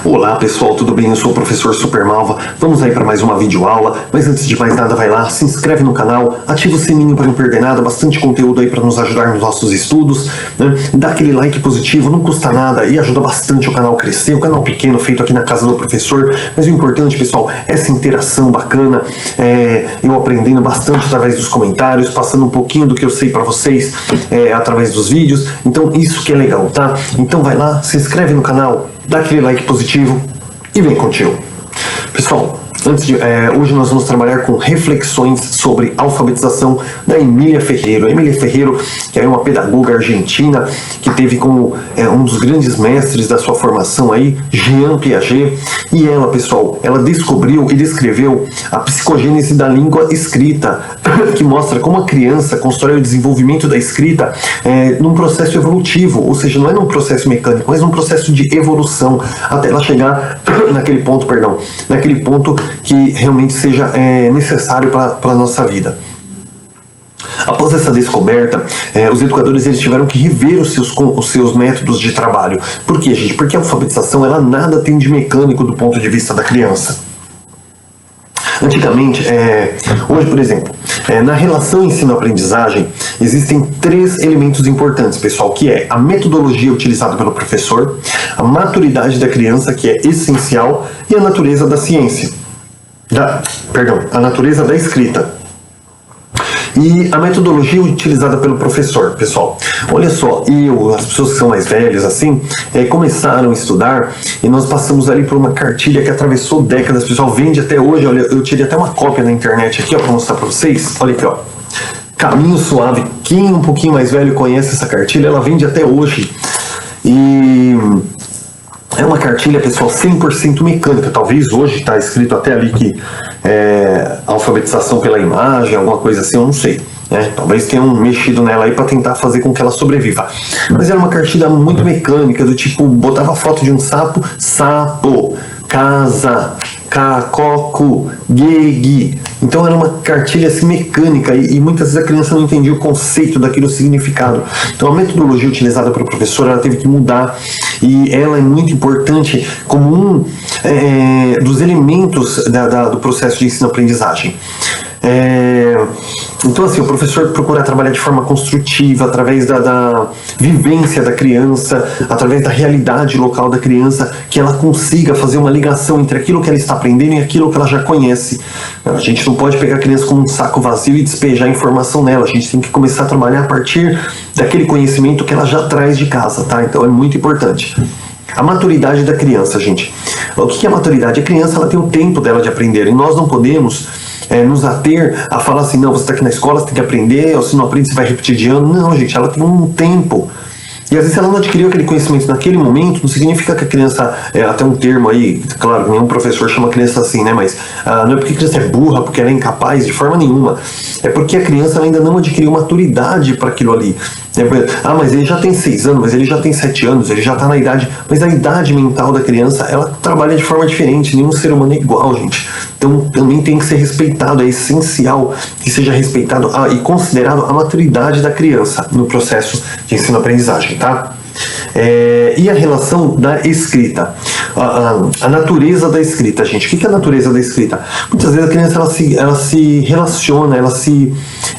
Olá pessoal, tudo bem? Eu sou o professor Supermalva. Vamos aí para mais uma videoaula, mas antes de mais nada vai lá, se inscreve no canal, ativa o sininho para não perder nada, bastante conteúdo aí para nos ajudar nos nossos estudos, né? Dá aquele like positivo, não custa nada e ajuda bastante o canal a crescer, o canal pequeno feito aqui na casa do professor, mas o importante pessoal, essa interação bacana, eu aprendendo bastante através dos comentários, passando um pouquinho do que eu sei para vocês através dos vídeos, então isso que é legal, tá? Então vai lá, se inscreve no canal, dá aquele like positivo e vem contigo. Pessoal, hoje nós vamos trabalhar com reflexões sobre alfabetização da Emília Ferreiro. Emília Ferreiro, que é uma pedagoga argentina, que teve como um dos grandes mestres da sua formação aí, Jean Piaget, e ela, pessoal, ela descobriu e descreveu a psicogênese da língua escrita, que mostra como a criança constrói o desenvolvimento da escrita num processo evolutivo, ou seja, não é num processo mecânico, mas num processo de evolução, até ela chegar naquele ponto que realmente seja necessário para a nossa vida. Após essa descoberta, os educadores eles tiveram que rever os seus métodos de trabalho. Por quê, gente? Porque a alfabetização ela nada tem de mecânico do ponto de vista da criança. Antigamente, hoje, por exemplo, na relação ensino-aprendizagem, existem 3 elementos importantes, pessoal, que é a metodologia utilizada pelo professor, a maturidade da criança, que é essencial, e a natureza da ciência. A natureza da escrita. E a metodologia utilizada pelo professor, pessoal. Olha só, as pessoas que são mais velhas, assim, começaram a estudar e nós passamos ali por uma cartilha que atravessou décadas, pessoal, vende até hoje. Olha, eu tirei até uma cópia na internet aqui, ó, para mostrar para vocês. Olha aqui, ó. Caminho Suave. Quem é um pouquinho mais velho conhece essa cartilha, ela vende até hoje. E é uma cartilha, pessoal, 100% mecânica. Talvez hoje está escrito até ali que alfabetização pela imagem, alguma coisa assim, eu não sei. Talvez tenham mexido nela aí para tentar fazer com que ela sobreviva. Mas era uma cartilha muito mecânica, do tipo, botava foto de um sapo, sapo, casa, cacoco, guegue. Então era uma cartilha assim mecânica e muitas vezes a criança não entendia o conceito daquilo, o significado. Então a metodologia utilizada pelo professor ela teve que mudar e ela é muito importante como um dos elementos do processo de ensino-aprendizagem. Então assim, o professor procura trabalhar de forma construtiva, através da vivência da criança, através da realidade local da criança, que ela consiga fazer uma ligação entre aquilo que ela está aprendendo e aquilo que ela já conhece. A gente não pode pegar a criança como um saco vazio e despejar informação nela, a gente tem que começar a trabalhar a partir daquele conhecimento que ela já traz de casa, tá? Então é muito importante. A maturidade da criança, gente. O que é a maturidade? A criança ela tem o tempo dela de aprender e nós não podemos nos ater a falar assim, não, você está aqui na escola, você tem que aprender, ou se não aprende você vai repetir de ano. Não, gente, ela tem um tempo. E às vezes ela não adquiriu aquele conhecimento naquele momento, não significa que a criança, até um termo aí, claro, nenhum professor chama a criança assim, né, mas não é porque a criança é burra, porque ela é incapaz, de forma nenhuma. É porque a criança ainda não adquiriu maturidade para aquilo ali. Mas ele já tem 6 anos, mas ele já tem 7 anos, ele já está na idade, mas a idade mental da criança, ela trabalha de forma diferente, nenhum ser humano é igual, gente. Então também tem que ser respeitado, é essencial que seja respeitado e considerado a maturidade da criança no processo de ensino-aprendizagem, tá? E a relação da escrita, a natureza da escrita, gente. O que é a natureza da escrita? Muitas vezes a criança ela se relaciona, ela se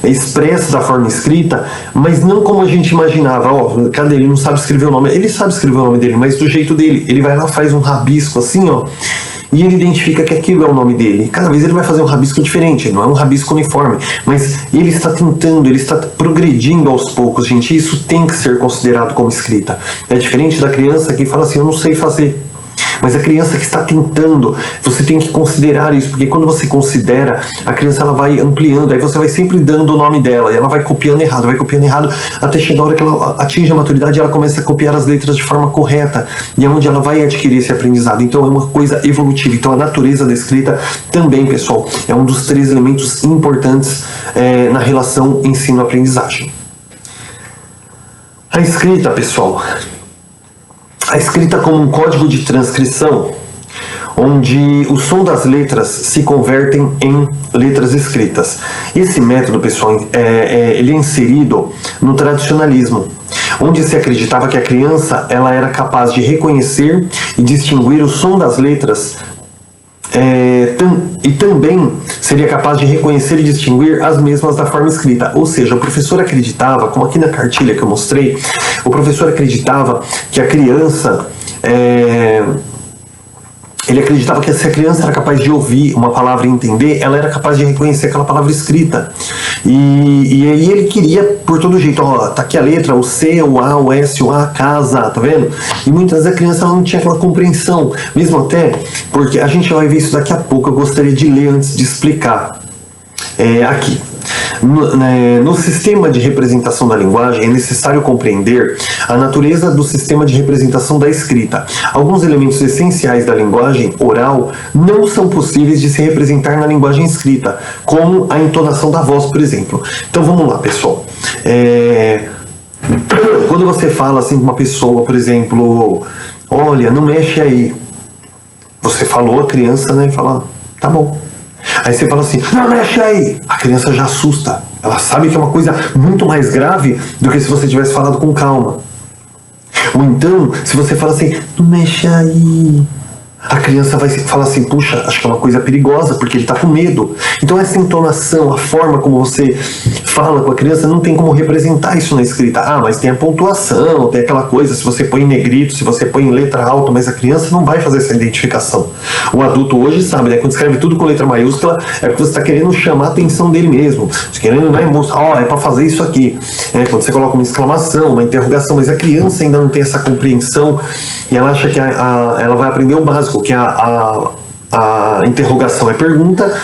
expressa da forma escrita, mas não como a gente imaginava. Cadê ele? Não sabe escrever o nome. Ele sabe escrever o nome dele, mas do jeito dele. Ele vai lá, faz um rabisco assim, ó. E ele identifica que aquilo é o nome dele. Cada vez ele vai fazer um rabisco diferente, não é um rabisco uniforme, mas ele está tentando, ele está progredindo aos poucos, gente. Isso tem que ser considerado como escrita. É diferente da criança que fala assim, eu não sei fazer. Mas a criança que está tentando, você tem que considerar isso, porque quando você considera, a criança ela vai ampliando, aí você vai sempre dando o nome dela, e ela vai copiando errado, até chegar a hora que ela atinge a maturidade, ela começa a copiar as letras de forma correta, e é onde ela vai adquirir esse aprendizado. Então é uma coisa evolutiva. Então a natureza da escrita também, pessoal, é um dos 3 elementos importantes na relação ensino-aprendizagem. A escrita, pessoal, a escrita como um código de transcrição, onde o som das letras se convertem em letras escritas. Esse método, pessoal, ele é inserido no tradicionalismo. onde se acreditava que a criança ela era capaz de reconhecer e distinguir o som das letras, e também seria capaz de reconhecer e distinguir as mesmas da forma escrita. Ou seja, o professor acreditava, como aqui na cartilha que eu mostrei, o professor acreditava que a criança... Ele acreditava que se a criança era capaz de ouvir uma palavra e entender, ela era capaz de reconhecer aquela palavra escrita. E aí ele queria, por todo jeito, ó, tá aqui a letra, o C, o A, o S, o A, casa, tá vendo? E muitas vezes a criança não tinha aquela compreensão, mesmo até, porque a gente vai ver isso daqui a pouco, eu gostaria de ler antes de explicar. Aqui. No sistema de representação da linguagem é necessário compreender a natureza do sistema de representação da escrita. Alguns elementos essenciais da linguagem oral não são possíveis de se representar na linguagem escrita, como a entonação da voz, por exemplo. Então vamos lá, pessoal. Quando você fala assim com uma pessoa, por exemplo, olha, não mexe aí. Você falou, a criança, né, fala, tá bom. Aí você fala assim, não mexe aí! A criança já assusta. Ela sabe que é uma coisa muito mais grave do que se você tivesse falado com calma. Ou então, se você fala assim, não mexe aí... A criança vai falar assim, puxa, acho que é uma coisa perigosa, porque ele está com medo. Então essa entonação, a forma como você fala com a criança, não tem como representar isso na escrita. Ah, mas tem a pontuação, tem aquela coisa, se você põe em negrito, se você põe em letra alta, mas a criança não vai fazer essa identificação. O adulto hoje sabe, né? Quando escreve tudo com letra maiúscula, é porque você está querendo chamar a atenção dele mesmo. Você está querendo, né, mostrar, ó, é para fazer isso aqui. Quando você coloca uma exclamação, uma interrogação, mas a criança ainda não tem essa compreensão e ela acha que ela vai aprender o básico, que a interrogação é pergunta,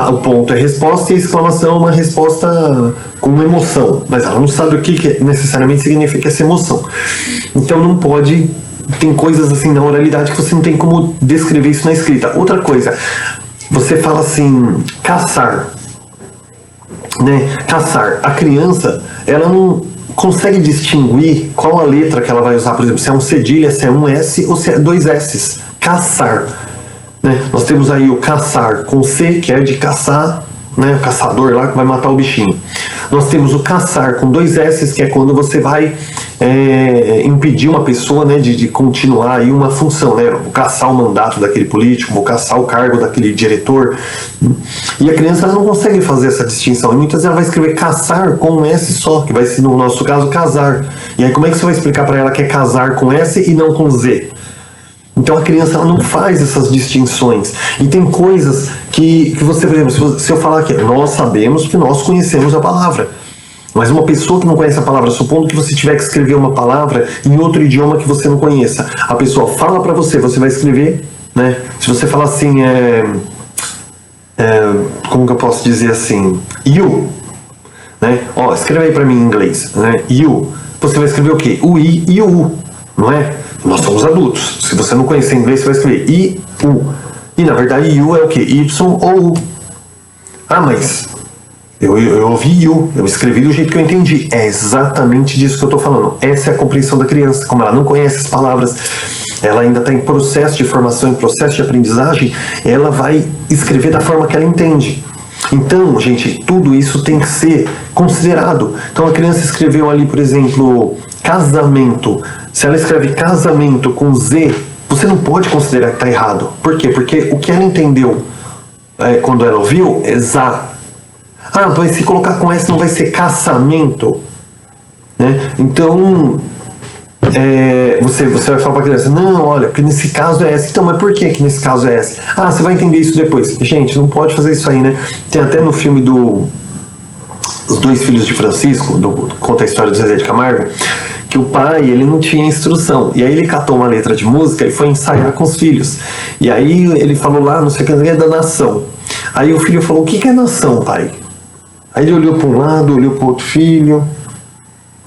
o ponto é resposta e a exclamação é uma resposta com uma emoção, mas ela não sabe o que necessariamente significa essa emoção. Então não pode, tem coisas assim na oralidade que você não tem como descrever isso na escrita. Outra coisa, você fala assim, caçar, né? Caçar, a criança, ela não consegue distinguir qual a letra que ela vai usar, por exemplo, se é um cedilha, se é um S ou se é dois S's. Caçar, né? Nós temos aí o caçar com C, que é de caçar, né? O caçador lá que vai matar o bichinho. Nós temos o caçar com dois S's, que é quando você vai impedir uma pessoa, né, de continuar aí uma função, né? Vou caçar o mandato daquele político, vou caçar o cargo daquele diretor. E a criança ela não consegue fazer essa distinção. E muitas vezes ela vai escrever caçar com um S só, que vai ser, no nosso caso, casar. E aí como é que você vai explicar para ela que é casar com S e não com Z? Então a criança ela não faz essas distinções. E tem coisas que você, por exemplo, se eu falar aqui, nós sabemos que nós conhecemos a palavra. Mas uma pessoa que não conhece a palavra, supondo que você tiver que escrever uma palavra em outro idioma que você não conheça, a pessoa fala para você, você vai escrever, né? Se você falar assim, como que eu posso dizer assim? You, né? Ó, escreve aí para mim em inglês, né? You. Você vai escrever o quê? O I e o U, não é? Nós somos adultos. Se você não conhecer inglês, você vai escrever I, U. E na verdade, U é o quê? Y ou U. Ah, mas eu ouvi you, eu escrevi do jeito que eu entendi. É exatamente disso que eu estou falando. Essa é a compreensão da criança. Como ela não conhece as palavras, ela ainda está em processo de formação, em processo de aprendizagem, ela vai escrever da forma que ela entende. Então, gente, tudo isso tem que ser considerado. Então a criança escreveu ali, por exemplo, casamento. Se ela escreve casamento com Z, você não pode considerar que está errado. Por quê? Porque o que ela entendeu quando ela ouviu é za. Ah, mas se colocar com S não vai ser caçamento, né? Então, você vai falar para a criança, não, olha, porque nesse caso é S. Então, mas por que nesse caso é S? Ah, você vai entender isso depois. Gente, não pode fazer isso aí, né? Tem até no filme Os Dois Filhos de Francisco, conta a história do Zezé de Camargo, que o pai, ele não tinha instrução. E aí ele catou uma letra de música e foi ensaiar com os filhos. E aí ele falou lá, não sei o que, é da nação. Aí o filho falou, o que é nação, pai? Aí ele olhou para um lado, olhou para o outro filho.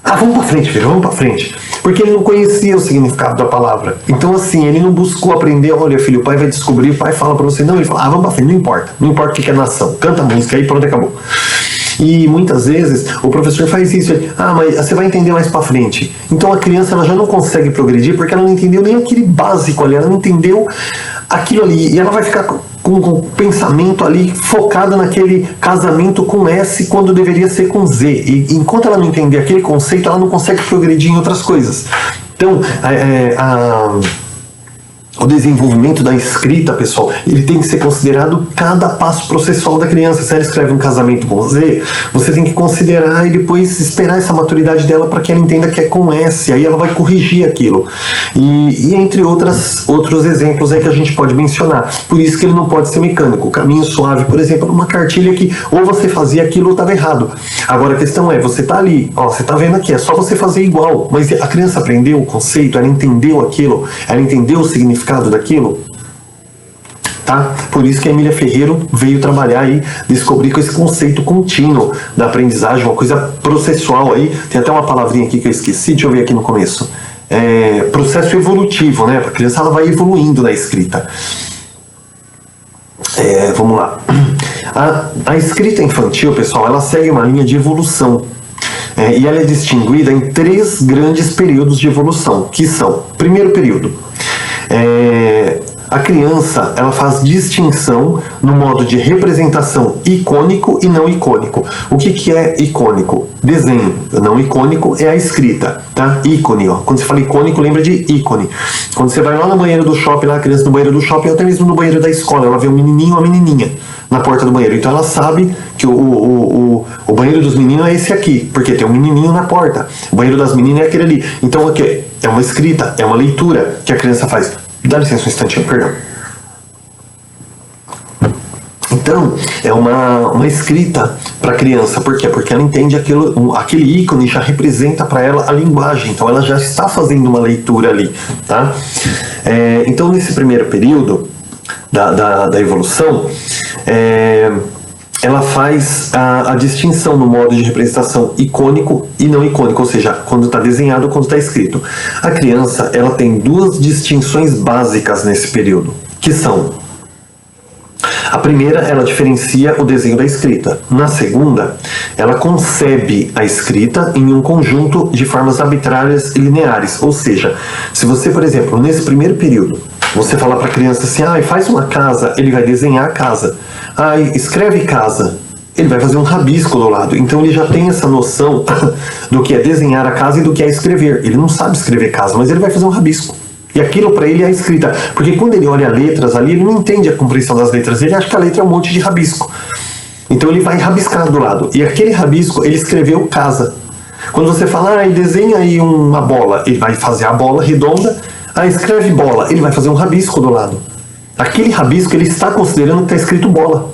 Ah, vamos para frente, filho, vamos para frente. Porque ele não conhecia o significado da palavra. Então, assim, ele não buscou aprender. Olha, filho, o pai vai descobrir, o pai fala para você. Não, ele fala, vamos para frente, não importa. Não importa o que é nação. Canta a música aí, pronto, acabou. E muitas vezes o professor faz isso. Mas você vai entender mais para frente. Então a criança ela já não consegue progredir porque ela não entendeu nem aquele básico ali. Ela não entendeu aquilo ali. E ela vai ficar com o pensamento ali focado naquele casamento com S quando deveria ser com Z. E enquanto ela não entender aquele conceito, ela não consegue progredir em outras coisas. Então, o desenvolvimento da escrita, pessoal, ele tem que ser considerado cada passo processual da criança. Se ela escreve um casamento com Z, você tem que considerar e depois esperar essa maturidade dela para que ela entenda que é com S, aí ela vai corrigir aquilo. E entre outros exemplos aí que a gente pode mencionar. Por isso que ele não pode ser mecânico. O caminho suave, por exemplo, uma cartilha que ou você fazia aquilo ou estava errado. Agora a questão é, você está ali, ó, você está vendo aqui, é só você fazer igual, mas a criança aprendeu o conceito, ela entendeu aquilo, ela entendeu o significado daquilo, tá? Por isso que a Emília Ferreiro veio trabalhar e descobrir com esse conceito contínuo da aprendizagem, uma coisa processual aí. Tem até uma palavrinha aqui que eu esqueci, deixa eu ver aqui no começo. Processo evolutivo, né? A criança ela vai evoluindo na escrita. Vamos lá. A escrita infantil, pessoal, ela segue uma linha de evolução. E ela é distinguida em 3 grandes períodos de evolução, que são: primeiro período, a criança ela faz distinção no modo de representação icônico e não icônico. O que é icônico? Desenho. Não icônico é a escrita, tá? Ícone, ó. Quando você fala icônico, lembra de ícone. Quando você vai lá no banheiro do shopping, lá a criança no banheiro do shopping, ou até mesmo no banheiro da escola, ela vê um menininho ou uma menininha na porta do banheiro. Então ela sabe que o banheiro dos meninos é esse aqui, porque tem um menininho na porta. O banheiro das meninas é aquele ali. Então aqui é uma escrita, é uma leitura que a criança faz. Dá licença um instantinho, perdão. Então, é uma escrita para a criança. Por quê? Porque ela entende aquele ícone já representa para ela a linguagem. Então, ela já está fazendo uma leitura ali, tá? Então, nesse primeiro período da evolução, ela faz a distinção no modo de representação icônico e não icônico, ou seja, quando está desenhado ou quando está escrito. A criança ela tem 2 distinções básicas nesse período, que são: a primeira, ela diferencia o desenho da escrita. Na segunda, ela concebe a escrita em um conjunto de formas arbitrárias e lineares. Ou seja, se você, por exemplo, nesse primeiro período, você falar para a criança assim, faz uma casa, ele vai desenhar a casa. Escreve casa, ele vai fazer um rabisco do lado. Então ele já tem essa noção do que é desenhar a casa e do que é escrever. Ele não sabe escrever casa, mas ele vai fazer um rabisco. E aquilo para ele é a escrita. Porque quando ele olha letras ali, ele não entende a compreensão das letras. Ele acha que a letra é um monte de rabisco. Então ele vai rabiscar do lado. E aquele rabisco, ele escreveu casa. Quando você fala, desenha aí uma bola, ele vai fazer a bola redonda. Escreve bola, ele vai fazer um rabisco do lado. Aquele rabisco, ele está considerando que está escrito bola.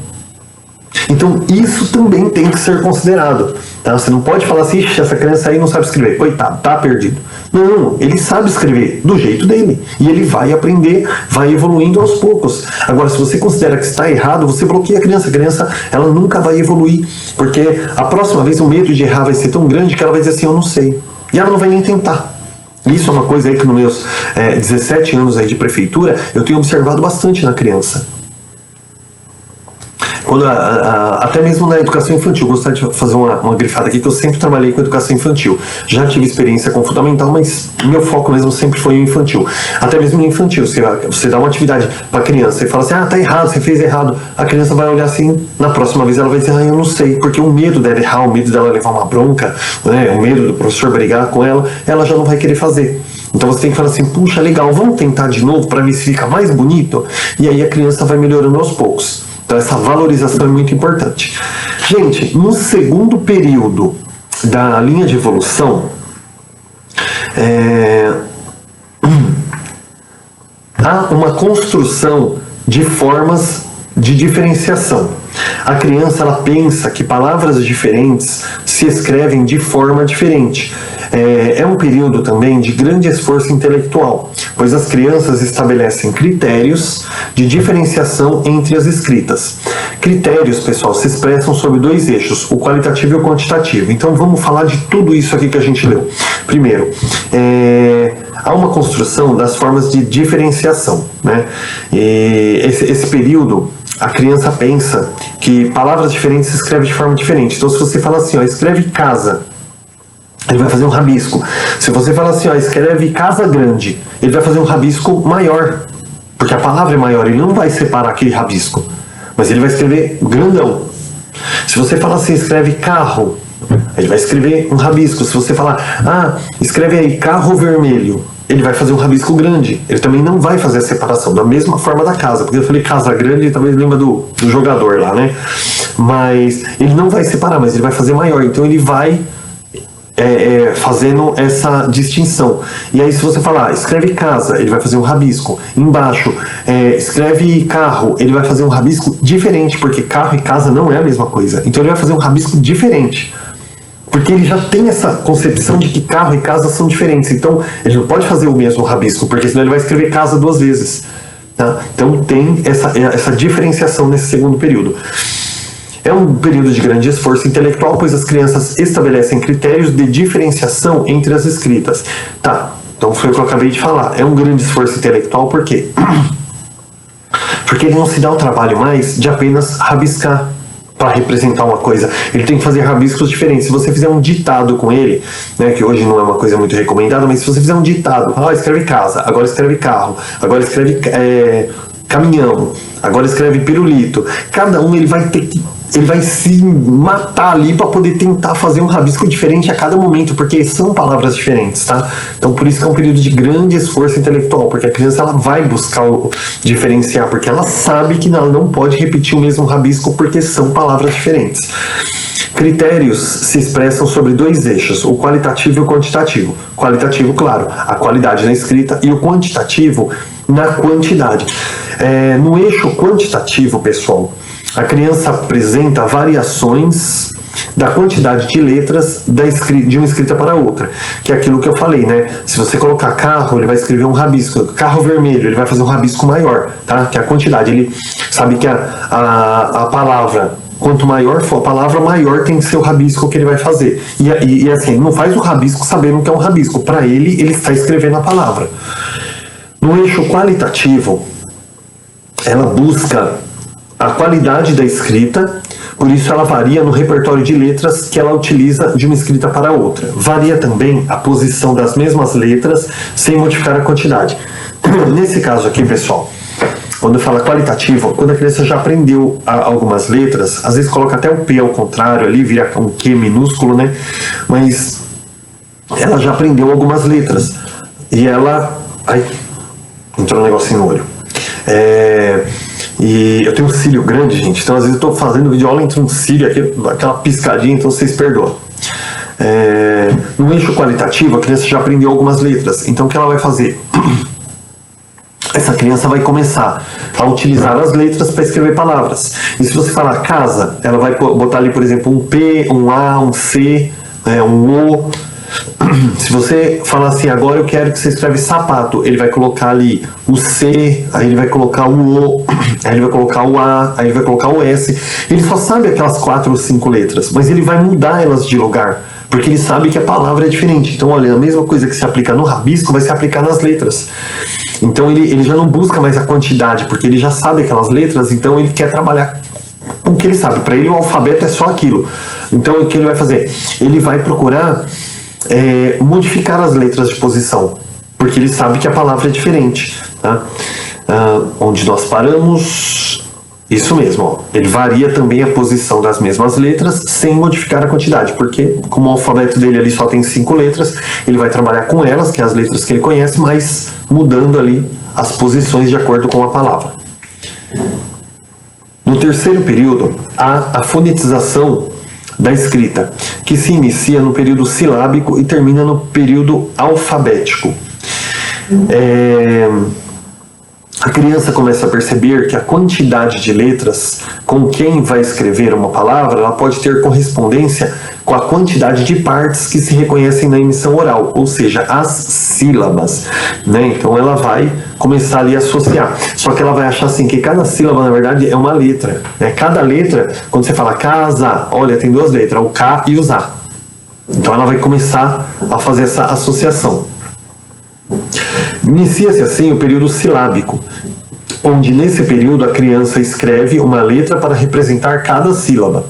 Então, isso também tem que ser considerado. Tá? Você não pode falar assim, essa criança aí não sabe escrever. Coitado, tá perdido. Não, ele sabe escrever do jeito dele. E ele vai aprender, vai evoluindo aos poucos. Agora, se você considera que está errado, você bloqueia a criança. A criança, ela nunca vai evoluir. Porque a próxima vez o medo de errar vai ser tão grande que ela vai dizer assim, eu não sei. E ela não vai nem tentar. Isso é uma coisa aí que nos meus 17 anos aí de prefeitura, eu tenho observado bastante na criança. Até mesmo na educação infantil, gostaria de fazer uma grifada aqui, que eu sempre trabalhei com educação infantil. Já tive experiência com fundamental, mas meu foco mesmo sempre foi o infantil. Até mesmo no infantil, você dá uma atividade para a criança e fala assim, tá errado, você fez errado. A criança vai olhar assim, na próxima vez ela vai dizer, eu não sei, porque o medo dela errar, o medo dela levar uma bronca, né, o medo do professor brigar com ela já não vai querer fazer. Então você tem que falar assim, puxa, legal, vamos tentar de novo para ver se fica mais bonito? E aí a criança vai melhorando aos poucos. Então essa valorização é muito importante. Gente, no segundo período da linha de evolução, há uma construção de formas de diferenciação. A criança ela pensa que palavras diferentes se escrevem de forma diferente. É um período também de grande esforço intelectual, pois as crianças estabelecem critérios de diferenciação entre as escritas. Critérios, pessoal, se expressam sobre 2 eixos, o qualitativo e o quantitativo. Então vamos falar de tudo isso aqui que a gente leu. Primeiro, há uma construção das formas de diferenciação, né? Esse período, a criança pensa que palavras diferentes se escrevem de forma diferente. Então se você fala assim, escreve casa, ele vai fazer um rabisco. Se você fala assim, escreve casa grande, ele vai fazer um rabisco maior. porque a palavra é maior, ele não vai separar aquele rabisco, mas ele vai escrever grandão. Se você falar assim, escreve carro, ele vai escrever um rabisco. Se você falar, escreve aí carro vermelho, ele vai fazer um rabisco grande. Ele também não vai fazer a separação, da mesma forma da casa, porque eu falei casa grande, talvez lembra do jogador lá, né? Mas ele não vai separar, mas ele vai fazer maior, então ele vai fazendo essa distinção. E aí se você falar, escreve casa, ele vai fazer um rabisco. Embaixo, escreve carro, ele vai fazer um rabisco diferente, porque carro e casa não é a mesma coisa. Então ele vai fazer um rabisco diferente, porque ele já tem essa concepção de que carro e casa são diferentes. Então ele não pode fazer o mesmo rabisco, porque senão ele vai escrever casa 2 vezes, tá? Então tem essa diferenciação nesse segundo período. É um período de grande esforço intelectual, pois as crianças estabelecem critérios de diferenciação entre as escritas. Tá, então foi o que eu acabei de falar. É um grande esforço intelectual, por quê? Porque ele não se dá o trabalho mais de apenas rabiscar para representar uma coisa. Ele tem que fazer rabiscos diferentes. Se você fizer um ditado com ele, né, que hoje não é uma coisa muito recomendada, mas se você fizer um ditado, escreve casa, agora escreve carro, agora escreve caminhão, agora escreve pirulito. Cada um ele vai se matar ali para poder tentar fazer um rabisco diferente a cada momento, porque são palavras diferentes, tá? Então por isso que é um período de grande esforço intelectual, porque a criança ela vai buscar diferenciar, porque ela sabe que ela não pode repetir o mesmo rabisco porque são palavras diferentes. Critérios se expressam sobre 2 eixos, o qualitativo e o quantitativo. Qualitativo, claro, a qualidade na escrita, e o quantitativo na quantidade. No eixo quantitativo, pessoal, a criança apresenta variações da quantidade de letras de uma escrita para outra, que é aquilo que eu falei, né? Se você colocar carro, ele vai escrever um rabisco. Carro vermelho, ele vai fazer um rabisco maior, tá? Que é a quantidade. Ele sabe que a palavra, quanto maior for a palavra, maior tem que ser o rabisco que ele vai fazer. E assim, ele não faz o rabisco sabendo que é um rabisco. Para ele está escrevendo a palavra. No eixo qualitativo, ela busca a qualidade da escrita, por isso ela varia no repertório de letras que ela utiliza de uma escrita para outra. Varia também a posição das mesmas letras, sem modificar a quantidade. Nesse caso aqui, pessoal, quando fala qualitativo, quando a criança já aprendeu algumas letras, às vezes coloca até o P ao contrário ali, vira um Q minúsculo, né? Mas ela já aprendeu algumas letras. E ela... Ai, entrou um negocinho no olho. E eu tenho um cílio grande, gente, então às vezes eu estou fazendo videoaula, entra um cílio aqui, aquela piscadinha, então vocês perdoam. No eixo qualitativo, a criança já aprendeu algumas letras, então o que ela vai fazer? Essa criança vai começar a utilizar as letras para escrever palavras. E se você falar casa, ela vai botar ali, por exemplo, um P, um A, um C, um O. Se você falar assim, agora eu quero que você escreve sapato, ele vai colocar ali o C, aí ele vai colocar o O, aí ele vai colocar o A, aí ele vai colocar o S. Ele só sabe aquelas 4 ou 5 letras, mas ele vai mudar elas de lugar, porque ele sabe que a palavra é diferente. Então, olha, a mesma coisa que se aplica no rabisco vai se aplicar nas letras. Então ele já não busca mais a quantidade, porque ele já sabe aquelas letras, então ele quer trabalhar com o que ele sabe. Para ele o alfabeto é só aquilo. Então o que ele vai fazer? Ele vai procurar modificar as letras de posição, porque ele sabe que a palavra é diferente, tá? Onde nós paramos, isso mesmo, ó. Ele varia também a posição das mesmas letras sem modificar a quantidade, porque como o alfabeto dele ali só tem 5 letras, ele vai trabalhar com elas, que é as letras que ele conhece, mas mudando ali as posições de acordo com a palavra. No terceiro período, há a fonetização da escrita, que se inicia no período silábico e termina no período alfabético. A criança começa a perceber que a quantidade de letras com quem vai escrever uma palavra, ela pode ter correspondência com a quantidade de partes que se reconhecem na emissão oral, ou seja, as sílabas, né? Então ela vai começar ali a associar. Só que ela vai achar assim que cada sílaba, na verdade, é uma letra, né? Cada letra, quando você fala casa, olha, tem 2 letras, o K e o Z. Então ela vai começar a fazer essa associação. Inicia-se assim o período silábico, onde nesse período a criança escreve uma letra para representar cada sílaba.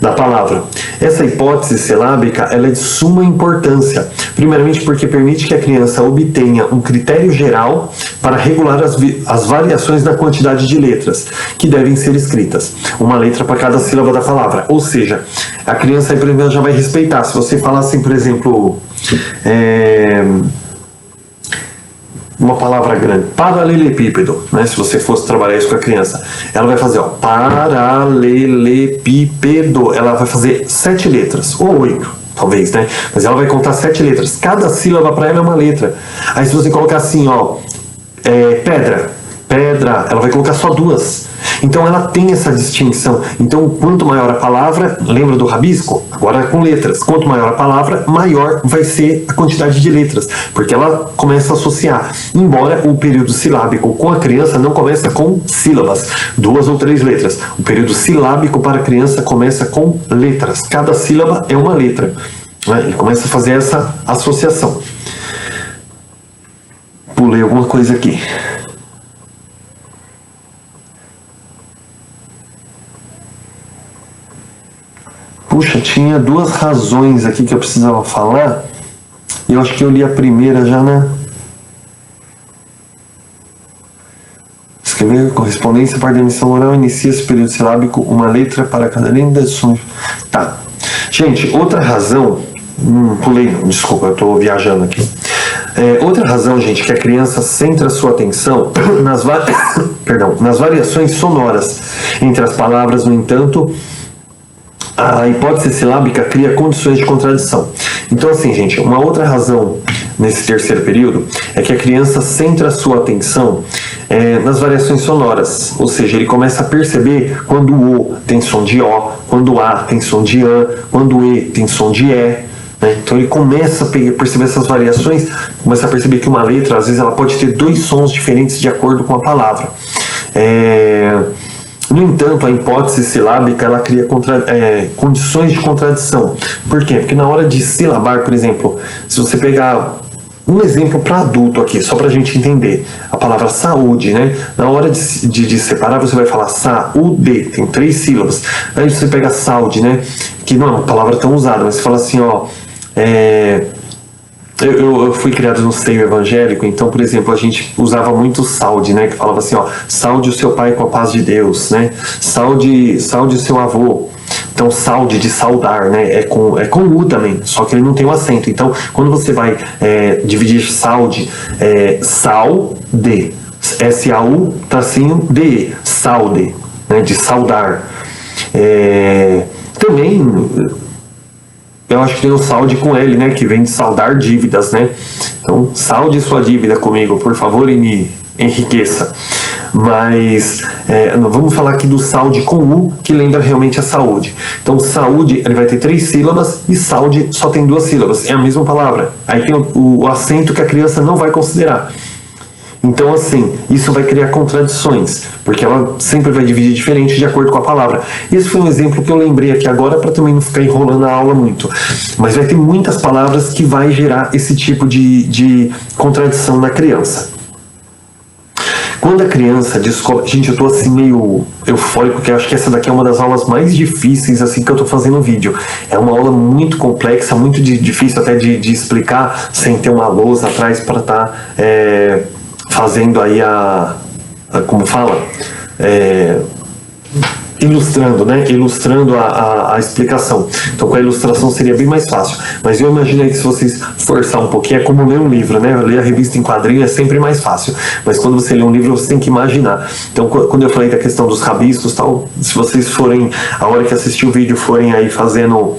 da palavra. Essa hipótese silábica ela é de suma importância, primeiramente porque permite que a criança obtenha um critério geral para regular as variações na quantidade de letras que devem ser escritas, uma letra para cada sílaba da palavra. Ou seja, a criança aí, por exemplo, já vai respeitar. Se você falar assim, por exemplo, uma palavra grande, paralelepípedo, né? Se você fosse trabalhar isso com a criança, ela vai fazer, ó, paralelepípedo, ela vai fazer 7 letras, ou 8, talvez, né? Mas ela vai contar 7 letras, cada sílaba para ela é uma letra. Aí se você colocar assim, ó, pedra, ela vai colocar só 2. Então ela tem essa distinção. Então quanto maior a palavra, lembra do rabisco? Agora com letras. Quanto maior a palavra, maior vai ser a quantidade de letras, porque ela começa a associar. Embora o período silábico com a criança não começa com sílabas, 2 ou 3 letras. O período silábico para a criança começa com letras. Cada sílaba é uma letra, né? Ele começa a fazer essa associação. Pulei alguma coisa aqui. Puxa, tinha 2 razões aqui que eu precisava falar. E eu acho que eu li a primeira já, né? Escrever correspondência para demissão oral inicia esse período silábico, uma letra para cada linha de sons. Tá. Gente, outra razão. Pulei, desculpa, eu estou viajando aqui. Outra razão, gente, que a criança centra sua atenção nas variações sonoras entre as palavras, no entanto, a hipótese silábica cria condições de contradição. Então, assim, gente, uma outra razão nesse terceiro período é que a criança centra a sua atenção nas variações sonoras, ou seja, ele começa a perceber quando o O tem som de O, quando o A tem som de AN, quando o E tem som de E. Né? Então ele começa a perceber essas variações, começa a perceber que uma letra, às vezes, ela pode ter 2 sons diferentes de acordo com a palavra. No entanto, a hipótese silábica ela cria condições de contradição. Por quê? Porque na hora de silabar, por exemplo, se você pegar um exemplo para adulto aqui, só para a gente entender, a palavra saúde, né? Na hora de separar, você vai falar saúde, tem 3 sílabas. Aí você pega saúde, né? Que não é uma palavra tão usada, mas você fala assim, ó, eu fui criado no seio evangélico, então, por exemplo, a gente usava muito saúde, né? Que falava assim, ó, saúde o seu pai com a paz de Deus, né? Saúde o seu avô. Então, saúde de saudar, né? É com U também, só que ele não tem um acento. Então, quando você vai dividir saúde, saude, S-A-U, tracinho D-E, saude, né? De saudar. Também... eu acho que tem o salde com L, né? Que vem de saldar dívidas, né? Então, salde sua dívida comigo, por favor, e me enriqueça. Mas vamos falar aqui do salde com U, que lembra realmente a saúde. Então, saúde, ele vai ter 3 sílabas e salde só tem 2 sílabas. É a mesma palavra. Aí tem o acento que a criança não vai considerar. Então, assim, isso vai criar contradições, porque ela sempre vai dividir diferente de acordo com a palavra. Esse foi um exemplo que eu lembrei aqui agora para também não ficar enrolando a aula muito. Mas vai ter muitas palavras que vai gerar esse tipo de contradição na criança. Quando a criança descobre... Gente, eu tô assim meio eufórico, porque eu acho que essa daqui é uma das aulas mais difíceis assim que eu tô fazendo no vídeo. É uma aula muito complexa, muito difícil até de explicar sem ter uma lousa atrás para estar... fazendo aí como fala? Ilustrando, né? Ilustrando a explicação. Então com a ilustração seria bem mais fácil. Mas eu imagino aí que se vocês forçar um pouquinho, é como ler um livro, né? Ler a revista em quadrinho é sempre mais fácil. Mas quando você lê um livro, você tem que imaginar. Então quando eu falei da questão dos rabiscos e tal, se vocês forem, a hora que assistir o vídeo, forem aí fazendo...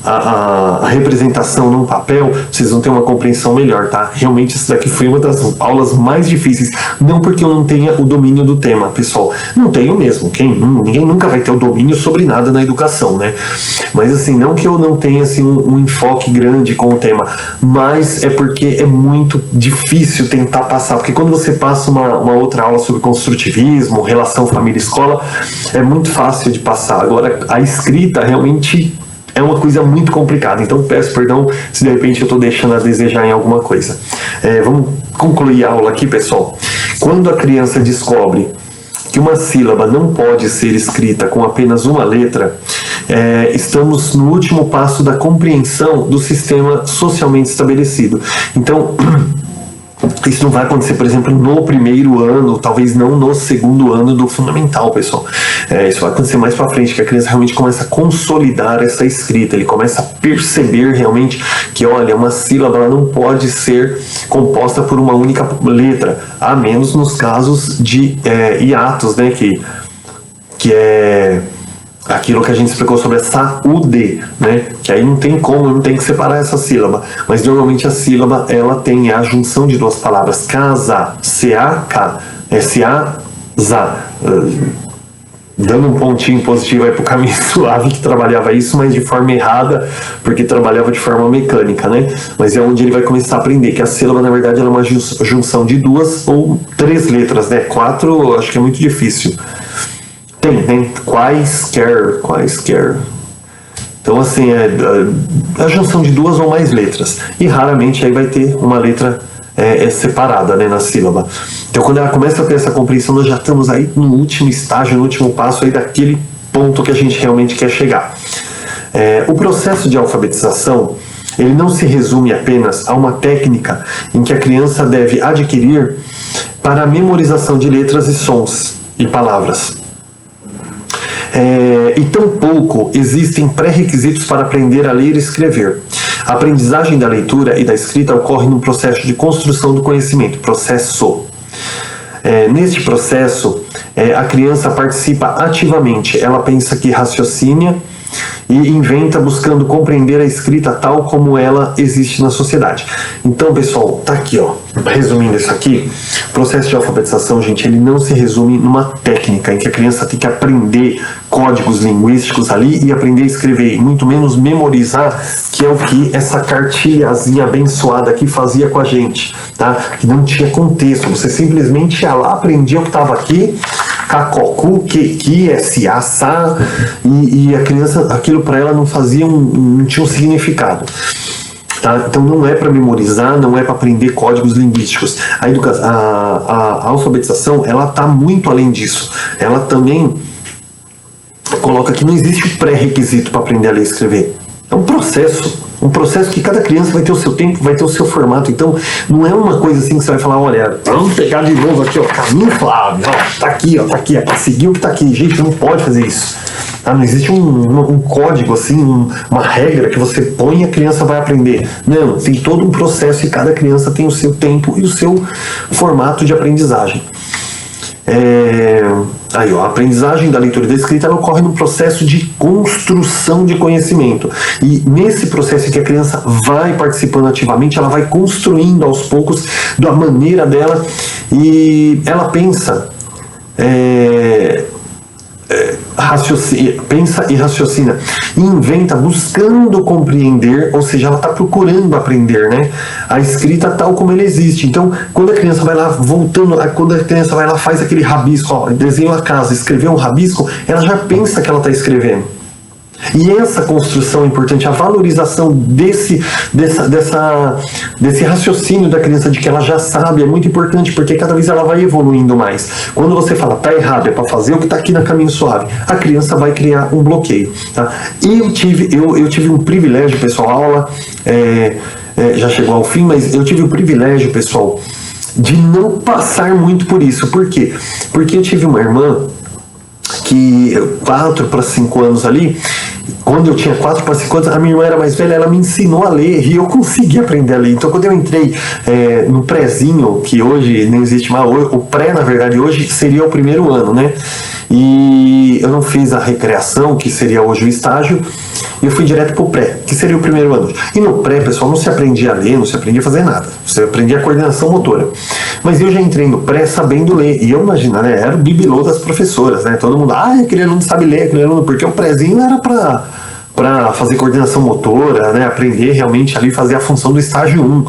a representação num papel, vocês vão ter uma compreensão melhor, tá? Realmente isso daqui foi uma das aulas mais difíceis, não porque eu não tenha o domínio do tema, pessoal, não tenho mesmo, ninguém nunca vai ter o domínio sobre nada na educação, né? Mas assim, não que eu não tenha assim, um enfoque grande com o tema, mas é porque é muito difícil tentar passar, porque quando você passa uma outra aula sobre construtivismo, relação família-escola, é muito fácil de passar. Agora, a escrita realmente é uma coisa muito complicada, então peço perdão se de repente eu estou deixando a desejar em alguma coisa. Vamos concluir a aula aqui, pessoal. Quando a criança descobre que uma sílaba não pode ser escrita com apenas uma letra, estamos no último passo da compreensão do sistema socialmente estabelecido. Então, isso não vai acontecer, por exemplo, no primeiro ano, talvez não no segundo ano do fundamental, pessoal. Isso vai acontecer mais para frente, que a criança realmente começa a consolidar essa escrita, ele começa a perceber realmente que, olha, uma sílaba ela não pode ser composta por uma única letra, a menos nos casos de hiatos, né, que é aquilo que a gente explicou sobre a saúde, né? Que aí não tem como, não tem que separar essa sílaba. Mas normalmente a sílaba, ela tem a junção de duas palavras. Casa, C-A-K, S-A-Z-A. Dando um pontinho positivo aí pro Caminho Suave, que trabalhava isso, mas de forma errada, porque trabalhava de forma mecânica, né? Mas é onde ele vai começar a aprender que a sílaba, na verdade, ela é uma junção de 2 ou 3 letras, né? 4, acho que é muito difícil. Tem quaisquer. Então, assim, a junção de 2 ou mais letras. E raramente aí vai ter uma letra separada, né, na sílaba. Então, quando ela começa a ter essa compreensão, nós já estamos aí no último estágio, no último passo aí daquele ponto que a gente realmente quer chegar. O processo de alfabetização, ele não se resume apenas a uma técnica em que a criança deve adquirir para a memorização de letras e sons e palavras. E tampouco existem pré-requisitos para aprender a ler e escrever. A aprendizagem da leitura e da escrita ocorre num processo de construção do conhecimento, processo. Neste processo, a criança participa ativamente, ela pensa que raciocina e inventa buscando compreender a escrita tal como ela existe na sociedade. Então, pessoal, tá aqui, ó, resumindo isso aqui, o processo de alfabetização, gente, ele não se resume numa técnica em que a criança tem que aprender códigos linguísticos ali e aprender a escrever, e muito menos memorizar, que é o que essa cartilhazinha abençoada aqui fazia com a gente, tá? Que não tinha contexto, você simplesmente ia lá, aprendia o que estava aqui, cacocu, que, sa, sa, e a criança, aquilo para ela não fazia não tinha um significado. Tá? Então não é para memorizar, não é para aprender códigos linguísticos. A alfabetização, ela está muito além disso. Ela também coloca que não existe um pré-requisito para aprender a ler e escrever. É um processo que cada criança vai ter o seu tempo, vai ter o seu formato. Então, não é uma coisa assim que você vai falar, olha, vamos pegar de novo aqui, ó, Caminho Suave, ó, tá aqui, é para seguir o que tá aqui. Gente, não pode fazer isso. Tá? Não existe um código, assim, uma regra que você põe e a criança vai aprender. Não, tem todo um processo e cada criança tem o seu tempo e o seu formato de aprendizagem. Aí, ó, a aprendizagem da leitura e da escrita ela ocorre no processo de construção de conhecimento. E nesse processo em que a criança vai participando ativamente, ela vai construindo aos poucos da maneira dela e ela pensa, pensa e raciocina, e inventa buscando compreender, ou seja, ela está procurando aprender, né, a escrita tal como ela existe. Então, quando a criança vai lá, quando a criança vai lá, faz aquele rabisco, ó, desenha a casa, escreveu um rabisco, ela já pensa que ela está escrevendo. E essa construção é importante, a valorização desse raciocínio da criança de que ela já sabe, é muito importante, porque cada vez ela vai evoluindo mais. Quando você fala, tá errado, é para fazer o que tá aqui na Caminho Suave, a criança vai criar um bloqueio. Tá? E eu tive um privilégio, pessoal, a aula já chegou ao fim, mas eu tive o privilégio, pessoal, de não passar muito por isso. Por quê? Porque eu tive uma irmã que 4 para 5 anos ali, quando eu tinha 4 para 5 anos, a minha irmã era mais velha, ela me ensinou a ler e eu consegui aprender a ler. Então, quando eu entrei no prézinho, que hoje não existe mais, o pré, na verdade, hoje seria o primeiro ano, né? E eu não fiz a recreação, que seria hoje o estágio, e eu fui direto pro pré, que seria o primeiro ano. E no pré, pessoal, não se aprendia a ler, não se aprendia a fazer nada. Você aprendia a coordenação motora. Mas eu já entrei no pré sabendo ler. E eu imagino, né? Era o bibelô das professoras, né? Todo mundo, aquele aluno sabe ler, aquele aluno... Porque o prézinho era para fazer coordenação motora, né? Aprender realmente ali, fazer a função do estágio 1,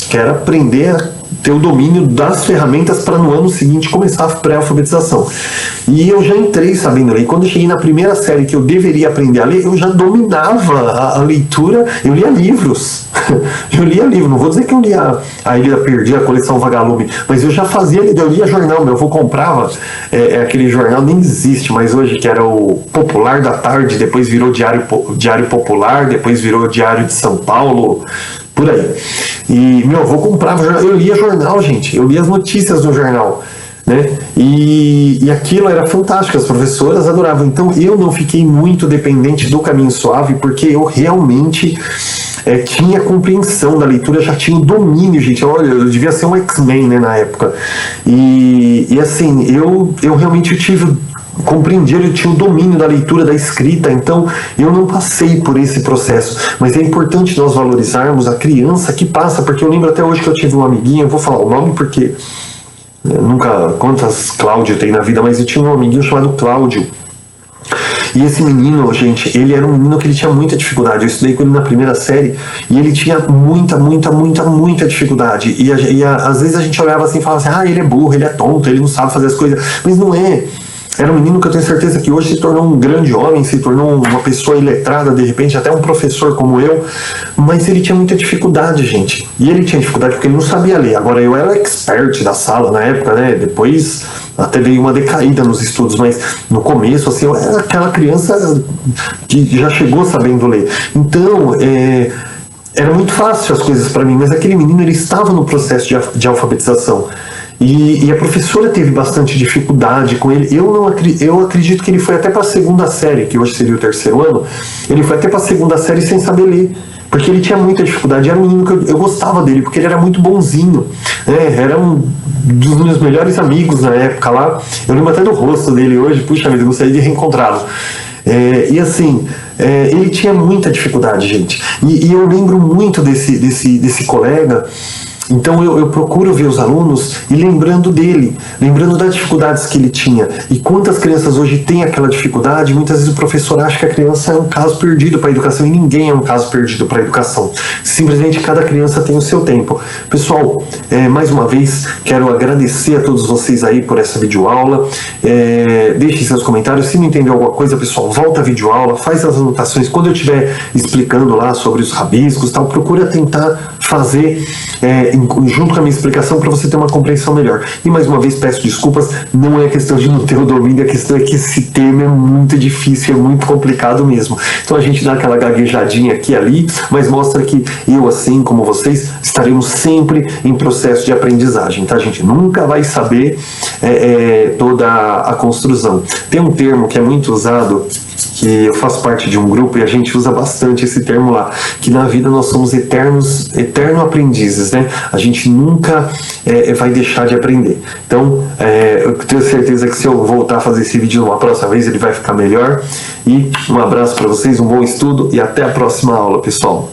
que era aprender a ter o domínio das ferramentas para no ano seguinte começar a pré-alfabetização. E eu já entrei sabendo ler. Quando eu cheguei na primeira série que eu deveria aprender a ler, eu já dominava a leitura, eu lia livros. Eu lia livro, não vou dizer que eu lia A Ilha Perdida, a coleção Vagalume, mas eu já fazia, eu lia jornal, meu avô comprava aquele jornal, nem existe mais hoje, que era o Popular da Tarde, depois virou Diário Popular, depois virou Diário de São Paulo, por aí. E meu avô comprava jornal, eu lia jornal, gente, eu lia as notícias do jornal, né? E aquilo era fantástico, as professoras adoravam. Então eu não fiquei muito dependente do Caminho Suave, porque eu realmente tinha compreensão da leitura, já tinha o domínio, gente. Olha, eu devia ser um X-Men, né, na época. E assim, eu realmente compreendi, eu tinha o domínio da leitura, da escrita, então eu não passei por esse processo, mas é importante nós valorizarmos a criança que passa, porque eu lembro até hoje que eu tive uma amiguinha, eu vou falar o nome porque nunca, quantas Cláudio tem na vida, mas eu tinha um amiguinho chamado Cláudio. E esse menino, gente, ele era um menino que ele tinha muita dificuldade. Eu estudei com ele na primeira série e ele tinha muita dificuldade. E às vezes a gente olhava assim e falava assim, ele é burro, ele é tonto, ele não sabe fazer as coisas. Mas não é. Era um menino que eu tenho certeza que hoje se tornou um grande homem, se tornou uma pessoa iletrada, de repente até um professor como eu, mas ele tinha muita dificuldade, gente. E ele tinha dificuldade porque ele não sabia ler. Agora, eu era expert da sala na época, né? Depois até veio uma decaída nos estudos, mas no começo, assim, eu era aquela criança que já chegou sabendo ler. Então, era muito fácil as coisas para mim, mas aquele menino, ele estava no processo de alfabetização. E a professora teve bastante dificuldade com ele. Eu acredito que ele foi até para a segunda série, que hoje seria o terceiro ano. Ele foi até para a segunda série sem saber ler, porque ele tinha muita dificuldade. Era um menino que eu gostava dele, porque ele era muito bonzinho. Era um dos meus melhores amigos na época lá. Eu lembro até do rosto dele hoje. Puxa vida, eu gostaria de reencontrá-lo. E assim, ele tinha muita dificuldade, gente. E eu lembro muito desse colega. Então eu procuro ver os alunos e lembrando dele, lembrando das dificuldades que ele tinha. E quantas crianças hoje têm aquela dificuldade, muitas vezes o professor acha que a criança é um caso perdido para a educação, e ninguém é um caso perdido para a educação. Simplesmente cada criança tem o seu tempo. Pessoal, mais uma vez quero agradecer a todos vocês aí por essa videoaula. Deixem seus comentários. Se não entendeu alguma coisa, pessoal, volta a videoaula, faz as anotações. Quando eu estiver explicando lá sobre os rabiscos, tal, procura tentar fazer junto com a minha explicação para você ter uma compreensão melhor. E mais uma vez peço desculpas, não é questão de não ter o domínio, a questão é que esse tema é muito difícil, é muito complicado mesmo. Então a gente dá aquela gaguejadinha aqui e ali, mas mostra que eu, assim como vocês, estaremos sempre em processo de aprendizagem, tá? A gente nunca vai saber toda a construção. Tem um termo que é muito usado, que eu faço parte de um grupo e a gente usa bastante esse termo lá, que na vida nós somos eternos aprendizes, né? A gente nunca vai deixar de aprender. Então, eu tenho certeza que se eu voltar a fazer esse vídeo uma próxima vez, ele vai ficar melhor. E um abraço para vocês, um bom estudo e até a próxima aula, pessoal.